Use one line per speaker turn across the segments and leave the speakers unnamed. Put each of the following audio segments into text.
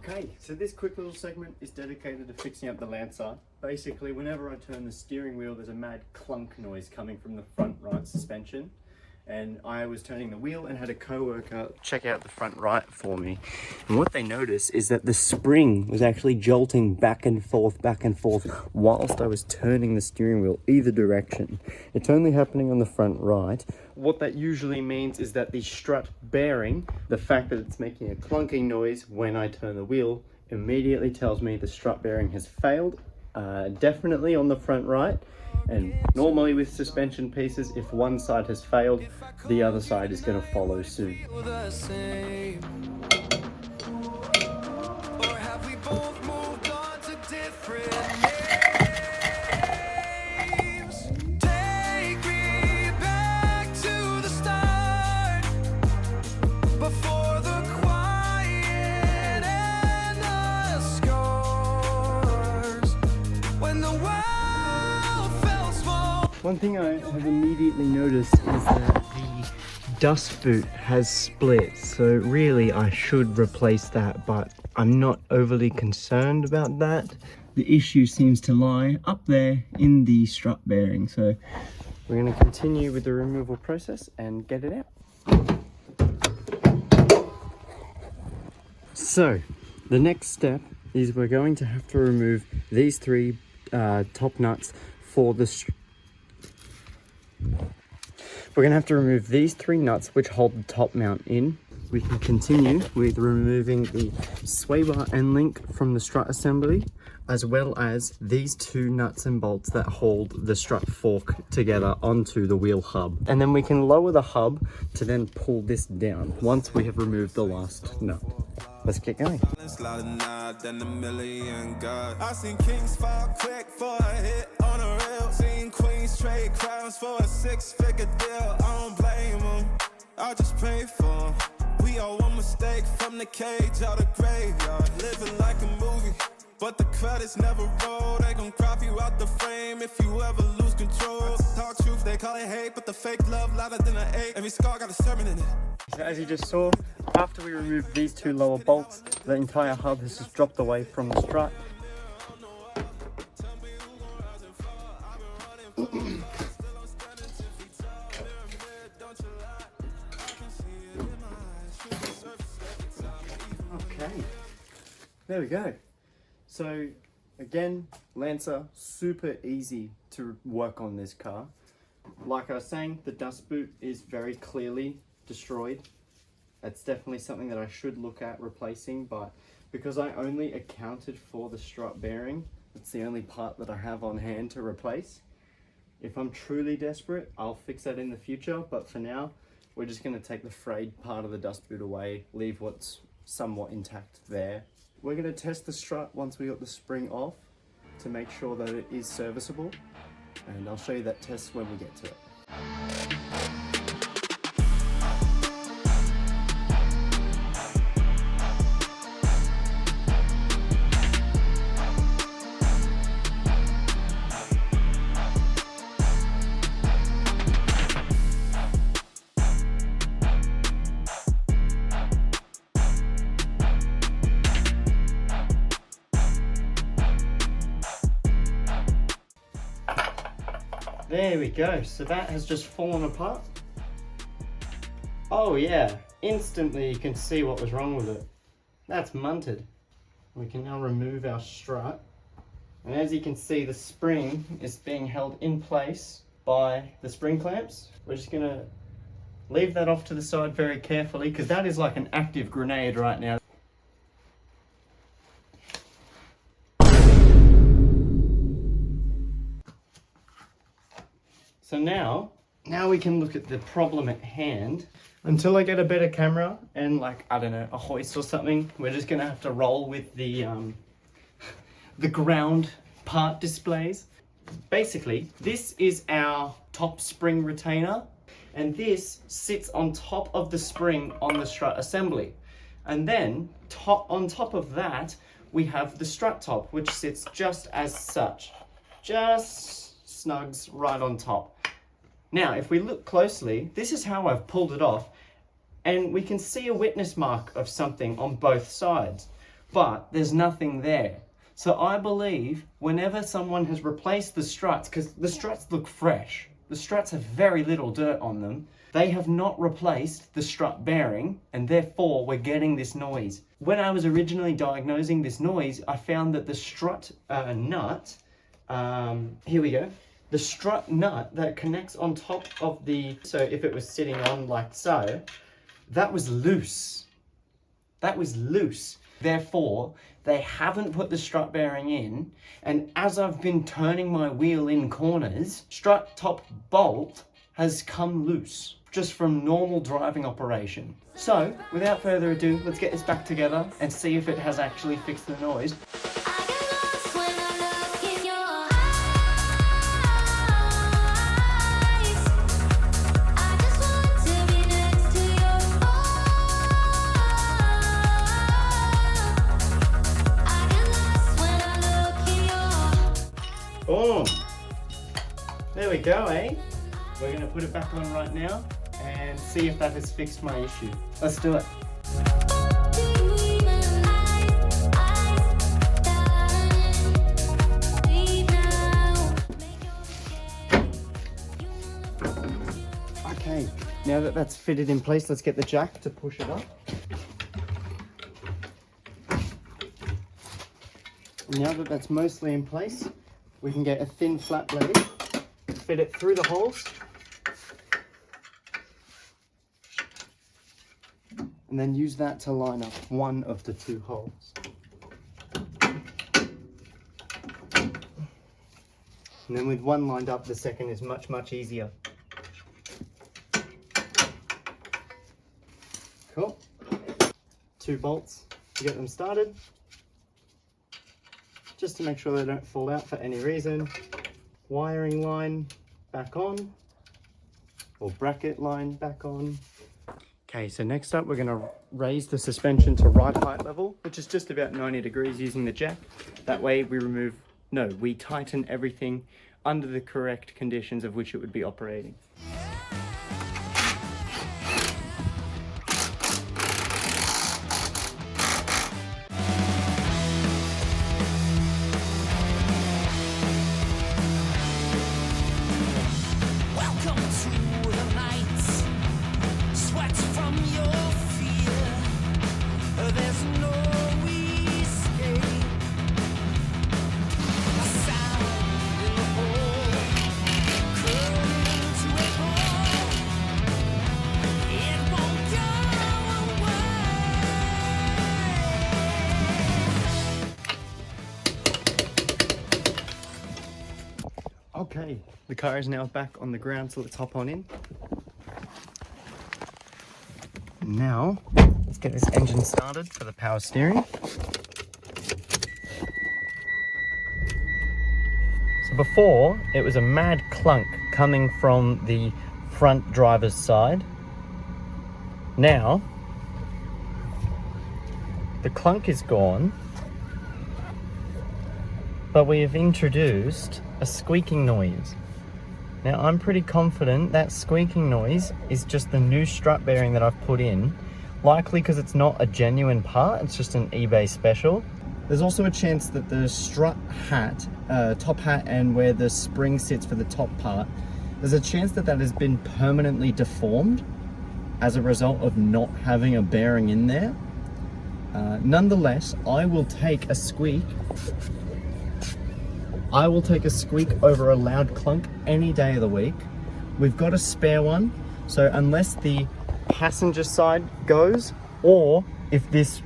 Okay, so this quick little segment is dedicated to fixing up the Lancer. Basically, whenever I turn the steering wheel, there's a mad clunk noise coming from the front right suspension. And I was turning the wheel and had a co-worker check out the front right for me. And what they noticed is that the spring was actually jolting back and forth whilst I was turning the steering wheel either direction. It's only happening on the front right. What that usually means is that the strut bearing, the fact that it's making a clunking noise when I turn the wheel, immediately tells me the strut bearing has failed, definitely on the front right. And normally with suspension pieces, if one side has failed, the other side is going to follow soon. One thing I have immediately noticed is that the dust boot has split, so really I should replace that, but I'm not overly concerned about that. The issue seems to lie up there in the strut bearing, so we're going to continue with the removal process and get it out. So the next step is we're going to have to remove these three top nuts for the We're going to have to remove these three nuts which hold the top mount in. We can continue with removing the sway bar end link from the strut assembly, as well as these two nuts and bolts that hold the strut fork together onto the wheel hub. And then we can lower the hub to then pull this down once we have removed the last nut. Let's get going.
I seen kings fall quick for a hit on a rail. Seen queens trade crowns for a 6-figure deal. I don't blame them, I just pray for them. We all one mistake from the cage out of graveyard. Living like a movie, but the credits never roll. They gon' crop you out the frame if you ever lose control. Talk truth, they call it hate, but the fake love louder than an 8. Every scar got a sermon in it.
So as you just saw, after we removed these two lower bolts, the entire hub has just dropped away from the strut. Okay, there we go. So again, Lancer, super easy to work on this car. Like I was saying, the dust boot is very clearly destroyed. That's definitely something that I should look at replacing, but because I only accounted for the strut bearing, it's the only part that I have on hand to replace. If I'm truly desperate, I'll fix that in the future, but for now, we're just going to take the frayed part of the dust boot away, leave what's somewhat intact there. We're going to test the strut once we got the spring off to make sure that it is serviceable, and I'll show you that test when we get to it. There we go, so that has just fallen apart. Oh yeah, instantly you can see what was wrong with it. That's munted. We can now remove our strut. And as you can see, the spring is being held in place by the spring clamps. We're just gonna leave that off to the side very carefully, because that is like an active grenade right now. So now we can look at the problem at hand. Until I get a better camera and, like, I don't know, a hoist or something, we're just gonna have to roll with the ground part displays. Basically, this is our top spring retainer, and this sits on top of the spring on the strut assembly. And then on top of that, we have the strut top, which sits just as such, just snugs right on top. Now, if we look closely, this is how I've pulled it off, and we can see a witness mark of something on both sides.
but there's nothing there. So I believe whenever someone has replaced the struts, because the struts look fresh, the struts have very little dirt on them, they have not replaced the strut bearing, and therefore we're getting this noise. When I was originally diagnosing this noise, I found that the strut nut, here we go, the strut nut that connects on top of the, so if it was sitting on like so, that was loose. That was loose. Therefore, they haven't put the strut bearing in, and as I've been turning my wheel in corners, strut top bolt has come loose, just from normal driving operation. So, without further ado, let's get this back together and see if it has actually fixed the noise. Boom! There we go, eh? We're going to put it back on right now and see if that has fixed my issue. Let's do it. Okay, now that that's fitted in place, let's get the jack to push it up. Now that that's mostly in place, we can get a thin flat blade, fit it through the holes, and then use that to line up one of the two holes. And then with one lined up, the second is much, much easier. Cool. 2 bolts to get them started. Just to make sure they don't fall out for any reason. Wiring line back on, or bracket line back on. Okay, so next up we're going to raise the suspension to ride height level, which is just about 90 degrees using the jack. That way we tighten everything under the correct conditions of which it would be operating. Okay, the car is now back on the ground, so let's hop on in. Now, let's get this engine started for the power steering. So before, it was a mad clunk coming from the front driver's side. Now, the clunk is gone, but we have introduced a squeaking noise. Now I'm pretty confident that squeaking noise is just the new strut bearing that I've put in, likely because it's not a genuine part, it's just an eBay special. There's also a chance that the strut hat, top hat, and where the spring sits for the top part, there's a chance that that has been permanently deformed as a result of not having a bearing in there. Nonetheless, I will take a squeak over a loud clunk any day of the week. We've got a spare one, so unless the passenger side goes, or if this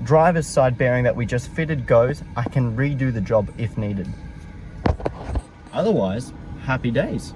driver's side bearing that we just fitted goes, I can redo the job if needed. Otherwise, happy days.